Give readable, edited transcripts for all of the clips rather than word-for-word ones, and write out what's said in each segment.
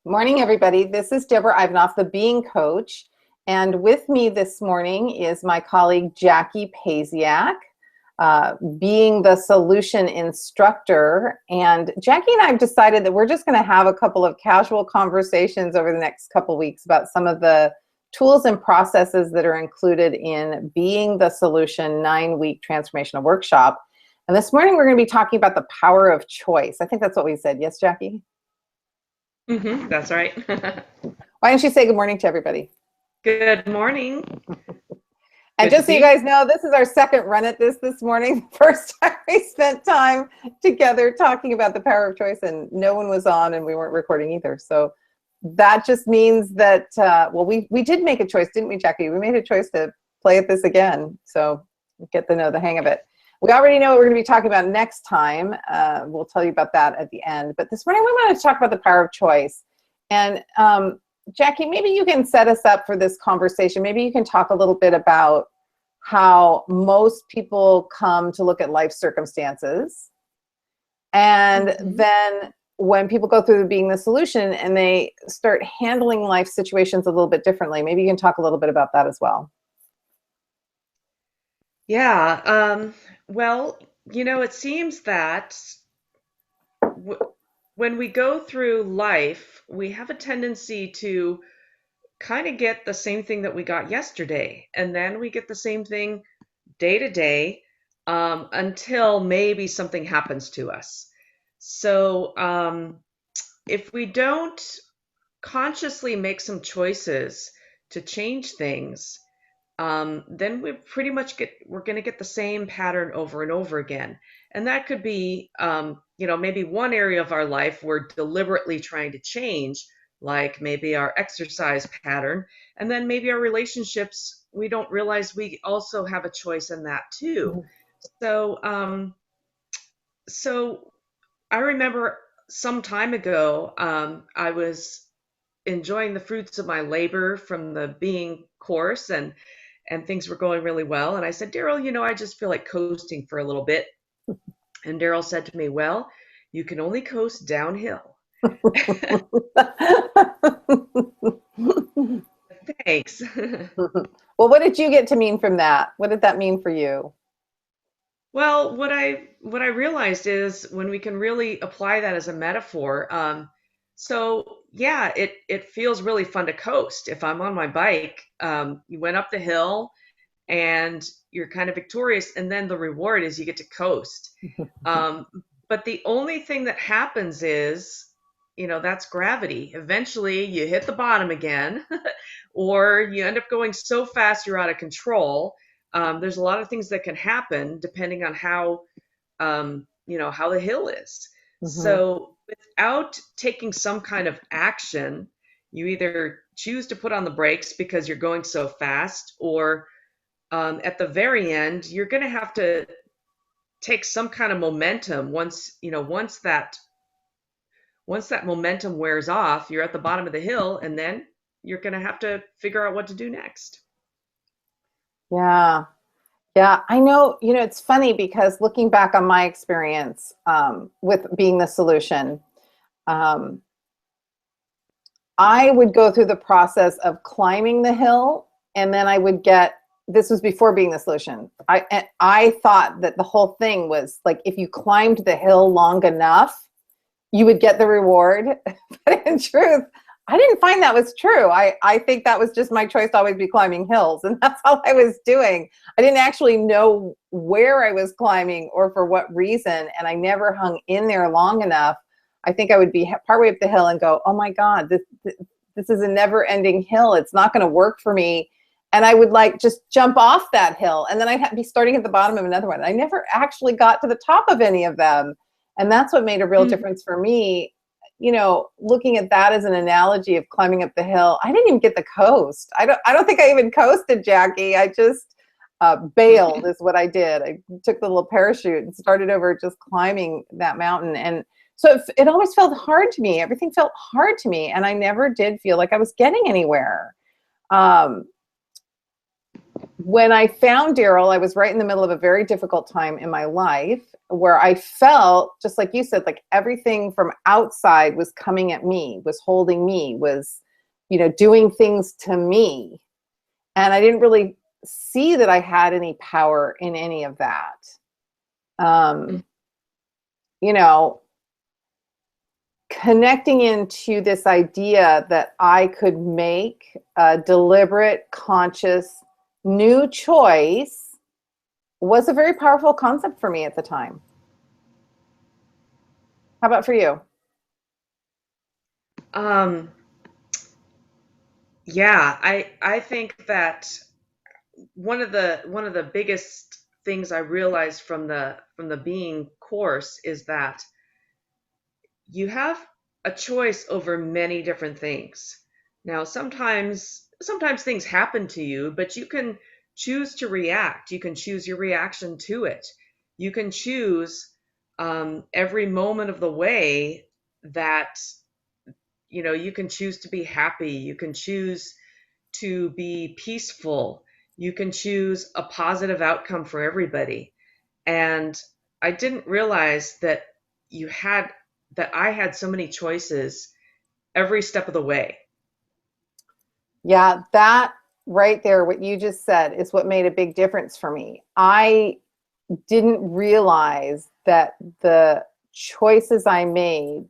Morning, everybody. This is Deborah Ivanoff, the Being Coach. And with me this morning is my colleague, Jackie Pasciak, being the solution instructor. And Jackie and I have decided that we're just going to have a couple of casual conversations over the next couple of weeks about some of the tools and processes that are included in Being the Solution 9-week transformational workshop. And this morning, we're going to be talking about the power of choice. I think that's what we said. Yes, Jackie? That's right. Why don't you say good morning to everybody? Good morning. And just so you guys know, this is our second run at this morning. The first time we spent time together talking about the power of choice, and no one was on and we weren't recording either. So that just means that, we did make a choice, didn't we, Jackie? We made a choice to play at this again. So get to know the hang of it. We already know what we're going to be talking about next time. We'll tell you about that at the end. But this morning, we want to talk about the power of choice. And Jackie, maybe you can set us up for this conversation. Maybe you can talk a little bit about how most people come to look at life circumstances. And then when people go through Being the Solution and they start handling life situations a little bit differently, maybe you can talk a little bit about that as well. Yeah. Well, it seems that when we go through life, we have a tendency to kind of get the same thing that we got yesterday. And then we get the same thing day to day until maybe something happens to us. So if we don't consciously make some choices to change things, then we're going to get the same pattern over and over again. And that could be, maybe one area of our life we're deliberately trying to change, like maybe our exercise pattern. And then maybe our relationships, we don't realize we also have a choice in that too. So I remember some time ago, I was enjoying the fruits of my labor from the Being course, and things were going really well. And I said, Daryl, I just feel like coasting for a little bit. And Daryl said to me, well, you can only coast downhill. Thanks. Well, what did you get to mean from that? What did that mean for you? Well, what I realized is when we can really apply that as a metaphor. So yeah, it feels really fun to coast. If I'm on my bike, you went up the hill and you're kind of victorious, and then the reward is you get to coast. But the only thing that happens is, that's gravity. Eventually you hit the bottom again, or you end up going so fast you're out of control. There's a lot of things that can happen depending on how the hill is. So without taking some kind of action, you either choose to put on the brakes because you're going so fast, or at the very end, you're going to have to take some kind of momentum. Once that momentum wears off, you're at the bottom of the hill, and then you're going to have to figure out what to do next. Yeah. I know, it's funny because looking back on my experience with Being the Solution, I would go through the process of climbing the hill, and then I would this was before Being the Solution. I thought that the whole thing was like, if you climbed the hill long enough, you would get the reward. But in truth, I didn't find that was true. I think that was just my choice to always be climbing hills, and that's all I was doing. I didn't actually know where I was climbing or for what reason, and I never hung in there long enough. I think I would be partway up the hill and go, oh my God, this is a never-ending hill. It's not going to work for me. And I would just jump off that hill, and then I'd be starting at the bottom of another one. I never actually got to the top of any of them. And that's what made a real difference for me. Looking at that as an analogy of climbing up the hill, I didn't even get the coast. I don't think I even coasted, Jackie. I just bailed is what I did. I took the little parachute and started over just climbing that mountain. And so it always felt hard to me. Everything felt hard to me. And I never did feel like I was getting anywhere. when I found Daryl, I was right in the middle of a very difficult time in my life where I felt, just like you said, like everything from outside was coming at me, was holding me, was, doing things to me. And I didn't really see that I had any power in any of that. Um, you know, Connecting into this idea that I could make a deliberate, conscious, new choice was a very powerful concept for me at the time. How about for you? Um, yeah, I think that one of the biggest things I realized from the being course is that you have a choice over many different things. Now, sometimes things happen to you, but you can choose to react. You can choose your reaction to it. You can choose every moment of the way that you can choose to be happy. You can choose to be peaceful. You can choose a positive outcome for everybody. And I didn't realize you had that I had so many choices every step of the way. Yeah, that right there, what you just said, is what made a big difference for me. I didn't realize that the choices I made,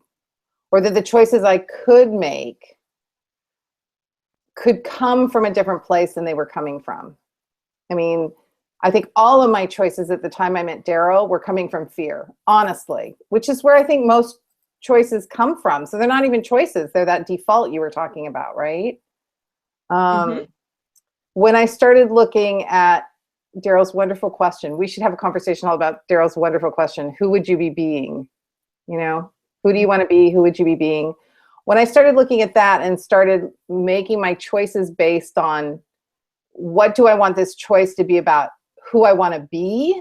or that the choices I could make, could come from a different place than they were coming from. I mean, I think all of my choices at the time I met Daryl were coming from fear, honestly, which is where I think most choices come from. So they're not even choices, they're that default you were talking about, right? Hmm. Um, when I started looking at Daryl's wonderful question, we should have a conversation all about Daryl's wonderful question: who would you be being? You know, who do you want to be? Who would you be being? When I started looking at that and started making my choices based on what do I want this choice to be about, who I want to be,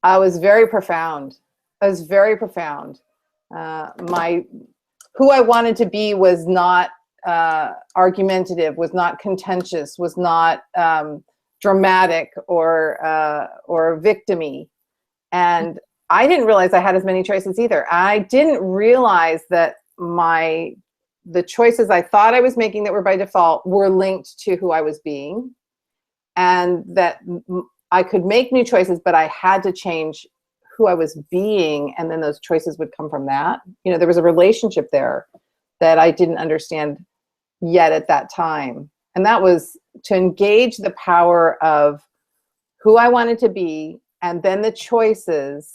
I was very profound. I was very profound. My Who I wanted to be was not argumentative, was not contentious, was not dramatic or victimy. And I didn't realize I had as many choices either. I didn't realize that the choices I thought I was making that were by default were linked to who I was being, and that I could make new choices, but I had to change who I was being, and then those choices would come from that. There was a relationship there that I didn't understand yet at that time. And that was to engage the power of who I wanted to be, and then the choices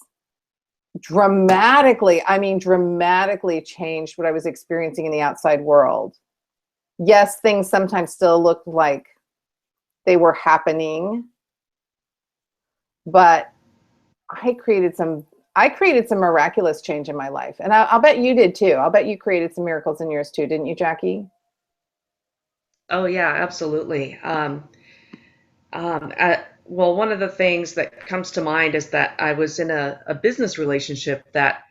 dramatically, I mean, dramatically changed what I was experiencing in the outside world. Yes, things sometimes still looked like they were happening, but I created some miraculous change in my life. And I'll bet you did too. I'll bet you created some miracles in yours too, didn't you, Jackie? Oh yeah, absolutely. Well, one of the things that comes to mind is that I was in a business relationship that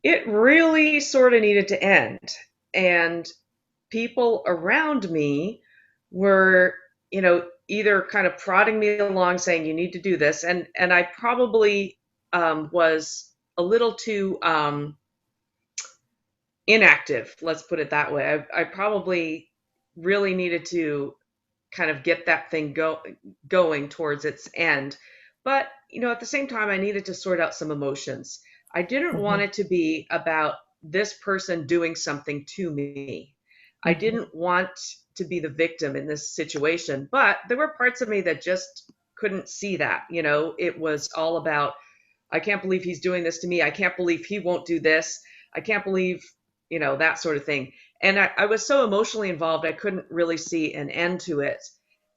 it really sort of needed to end. And people around me were, either kind of prodding me along saying, you need to do this. And I probably was a little too inactive, let's put it that way. I probably really needed to kind of get that thing going towards its end. But, at the same time, I needed to sort out some emotions. I didn't want Mm-hmm. it to be about this person doing something to me. I Mm-hmm. didn't want to be the victim in this situation, but there were parts of me that just couldn't see that. It was all about, I can't believe he's doing this to me. I can't believe he won't do this. I can't believe, that sort of thing. And I was so emotionally involved, I couldn't really see an end to it.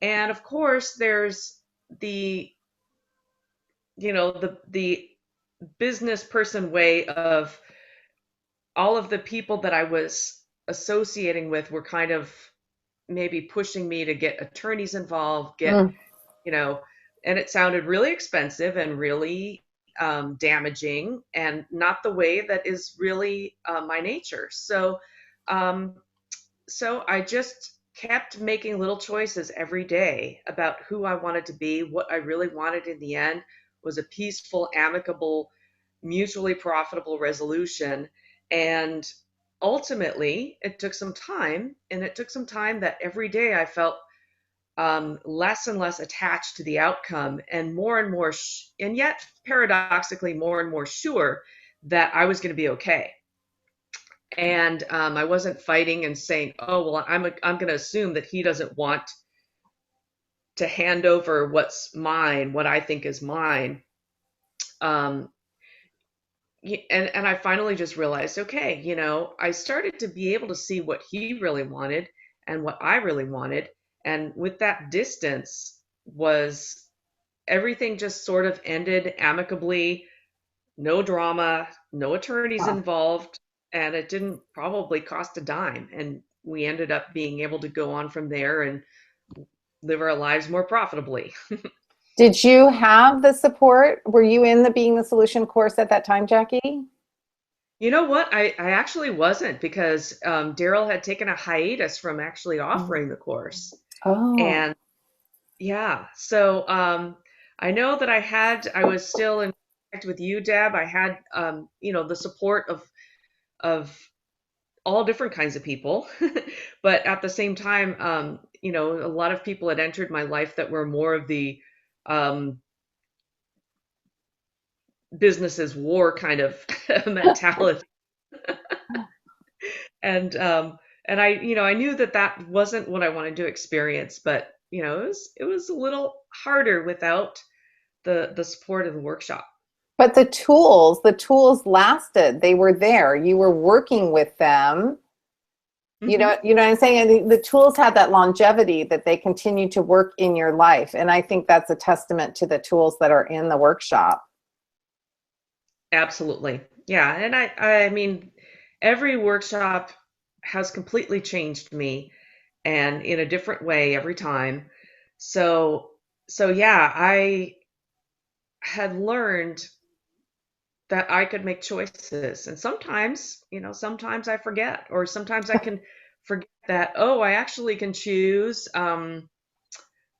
And of course, there's the, the business person way of all of the people that I was associating with were kind of maybe pushing me to get attorneys involved, Mm. you know, and it sounded really expensive and really damaging and not the way that is really my nature. Um, so I just kept making little choices every day about who I wanted to be. What I really wanted in the end was a peaceful, amicable, mutually profitable resolution. And ultimately, it took some time, and it took some time that every day I felt less and less attached to the outcome, and more, and yet paradoxically, more and more sure that I was going to be okay. And I wasn't fighting and saying, "Oh, well, I'm going to assume that he doesn't want to hand over what's mine, what I think is mine." Um, and I finally just realized, okay, I started to be able to see what he really wanted and what I really wanted, and with that distance was everything just sort of ended amicably, no drama, no attorneys Huh. involved, and it didn't probably cost a dime. And we ended up being able to go on from there and live our lives more profitably. Did you have the support? Were you in the Being the Solution course at that time, Jackie? You know what? I actually wasn't, because Daryl had taken a hiatus from actually Mm. offering the course. Oh, And yeah, so I know that I was still in contact with you, Deb. I had, the support of all different kinds of people. But at the same time, a lot of people had entered my life that were more of the um, business as war kind of mentality. And I knew that that wasn't what I wanted to experience, but it was a little harder without the support of the workshop. but the tools lasted. They were there. You were working with them. Hmm. You know what I'm saying? And the tools had that longevity that they continue to work in your life. And I think that's a testament to the tools that are in the workshop. Absolutely. Yeah, and I mean, every workshop has completely changed me, and in a different way every time. So so yeah, I had learned that I could make choices. And sometimes I forget, or sometimes I can forget that, oh, I actually can choose a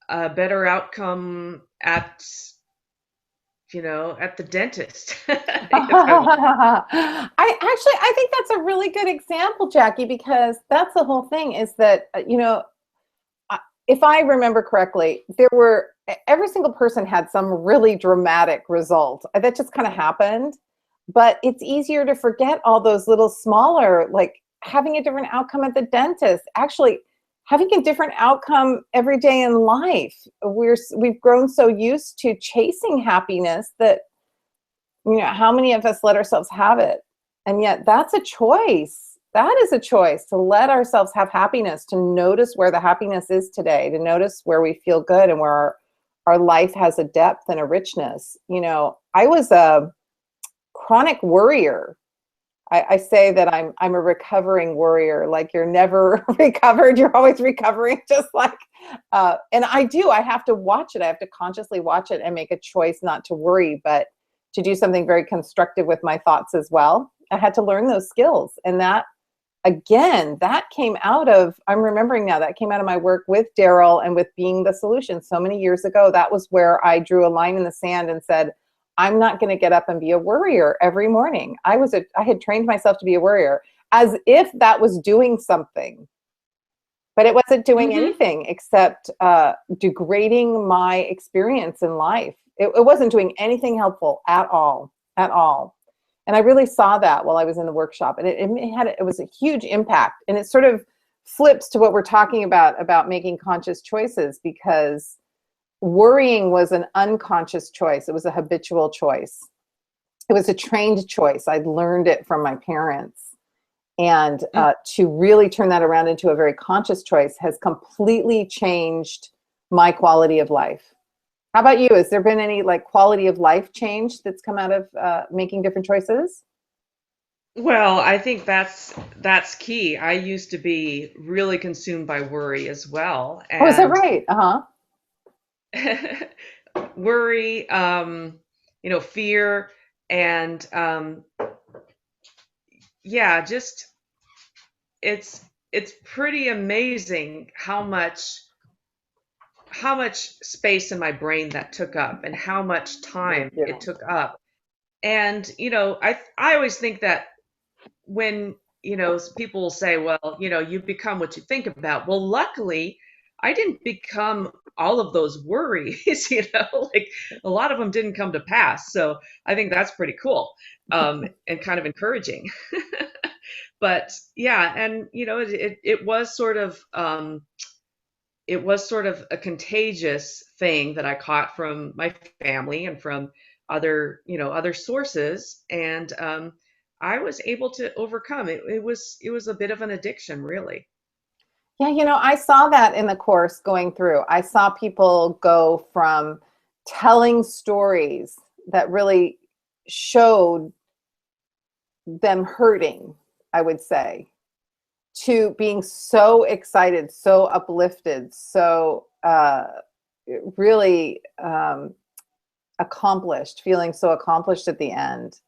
better outcome at the dentist if I want. I think that's a really good example, Jackie, because that's the whole thing is that, if I remember correctly, every single person had some really dramatic result that just kind of happened. But it's easier to forget all those little smaller, like having a different outcome at the dentist, actually having a different outcome every day in life. We've grown so used to chasing happiness that, how many of us let ourselves have it? And yet that's a choice. That is a choice to let ourselves have happiness, to notice where the happiness is today, to notice where we feel good and where our life has a depth and a richness. I was a chronic worrier. I say that I'm a recovering worrier. Like you're never recovered, you're always recovering. Just like, and I have to watch it. I have to consciously watch it and make a choice not to worry, but to do something very constructive with my thoughts as well. I had to learn those skills, and that again, that came out of. I'm remembering now that came out of my work with Daryl and with Being the Solution so many years ago. That was where I drew a line in the sand and said, I'm not going to get up and be a worrier every morning. I had trained myself to be a worrier as if that was doing something, but it wasn't doing Hmm. anything except degrading my experience in life. It wasn't doing anything helpful at all, at all. And I really saw that while I was in the workshop, and it was a huge impact. And it sort of flips to what we're talking about making conscious choices, because worrying was an unconscious choice. It was a habitual choice. It was a trained choice. I'd learned it from my parents. And to really turn that around into a very conscious choice has completely changed my quality of life. How about you? Has there been any like quality of life change that's come out of making different choices? Well, I think that's key. I used to be really consumed by worry as well, Oh, is that and right? Uh-huh. worry, fear, and yeah, just it's it's pretty amazing how much space in my brain that took up and how much time it Yeah. took up. And I always think that when people will say, well, you become what you think about. Well, luckily I didn't become all of those worries. Like a lot of them didn't come to pass, so I think that's pretty cool, and kind of encouraging. But yeah, and it was sort of a contagious thing that I caught from my family and from other sources, and I was able to overcome it. It was a bit of an addiction, really. Yeah, I saw that in the course going through. I saw people go from telling stories that really showed them hurting, I would say, to being so excited, so uplifted, so really accomplished, feeling so accomplished at the end.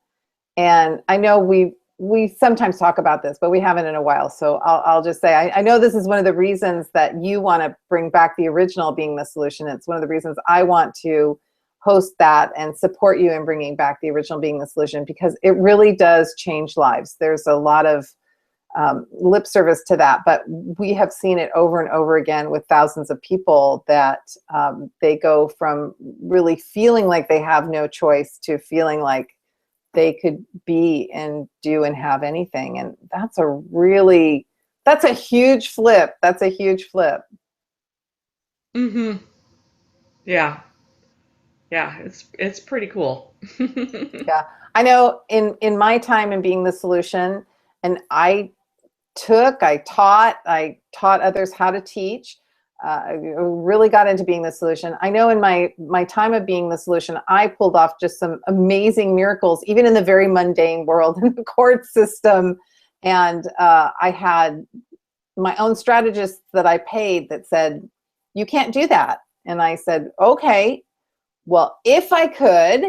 And I know we sometimes talk about this, but we haven't in a while. So I'll just say, I know this is one of the reasons that you want to bring back the original being the solution. It's one of the reasons I want to host that and support you in bringing back the original being the solution, because it really does change lives. There's a lot of lip service to that, but we have seen it over and over again with thousands of people that they go from really feeling like they have no choice to feeling like they could be and do and have anything. And that's a huge flip. That's a huge flip. Hmm. Yeah, yeah, it's pretty cool. Yeah. I know in my time in being the solution, and I taught others how to teach. I really got into being the solution. I know in my time of being the solution, I pulled off just some amazing miracles, even in the very mundane world in the court system. And I had my own strategists that I paid that said, "You can't do that." And I said, "Okay, well, if I could,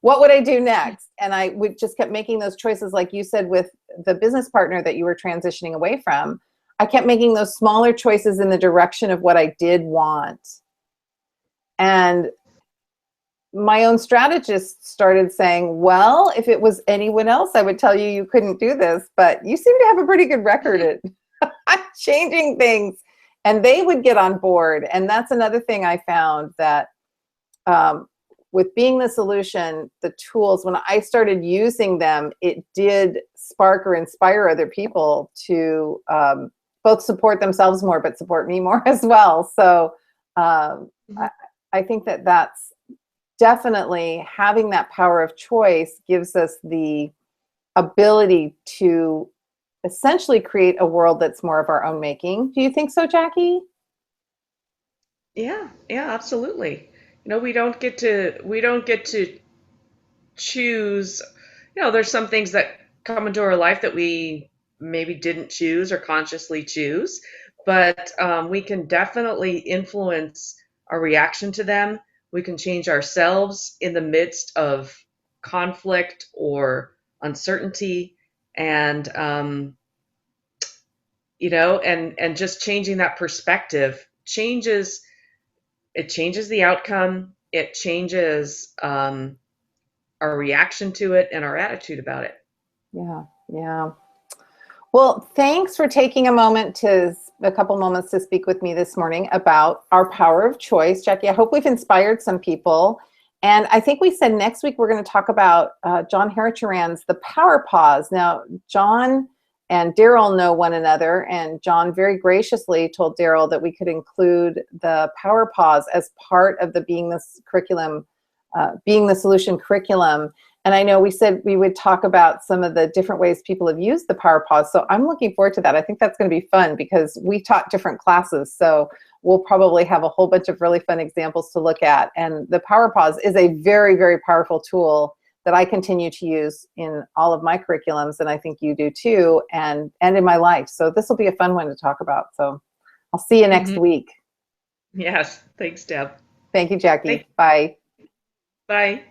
what would I do next?" And I would just kept making those choices, like you said, with the business partner that you were transitioning away from. I kept making those smaller choices in the direction of what I did want. And my own strategist started saying, "Well, if it was anyone else, I would tell you you couldn't do this, but you seem to have a pretty good record at changing things." And they would get on board. And that's another thing I found, that um, with being the solution, the tools, when I started using them, it did spark or inspire other people to both support themselves more, but support me more as well. So Mhm. I think that that's definitely, having that power of choice gives us the ability to essentially create a world that's more of our own making. Do you think so, Jackie? Yeah, yeah, absolutely. We don't get to choose. There's some things that come into our life that we maybe didn't choose or consciously choose, but we can definitely influence our reaction to them. We can change ourselves in the midst of conflict or uncertainty, and and just changing that perspective changes the outcome. It changes our reaction to it and our attitude about it. Yeah, yeah. Well, thanks for taking a couple moments to speak with me this morning about our power of choice, Jackie. I hope we've inspired some people. And I think we said next week we're going to talk about John Harricharan's The Power Pause. Now, John and Daryl know one another, and John very graciously told Daryl that we could include the Power Pause as part of the Being the Solution curriculum. And I know we said we would talk about some of the different ways people have used the Power Pause. So I'm looking forward to that. I think that's going to be fun, because we taught different classes. So we'll probably have a whole bunch of really fun examples to look at. And the Power Pause is a very, very powerful tool that I continue to use in all of my curriculums. And I think you do too, and in my life. So this will be a fun one to talk about. So I'll see you next Hmm. week. Yes. Thanks, Deb. Thank you, Thank Jackie. Bye. Bye.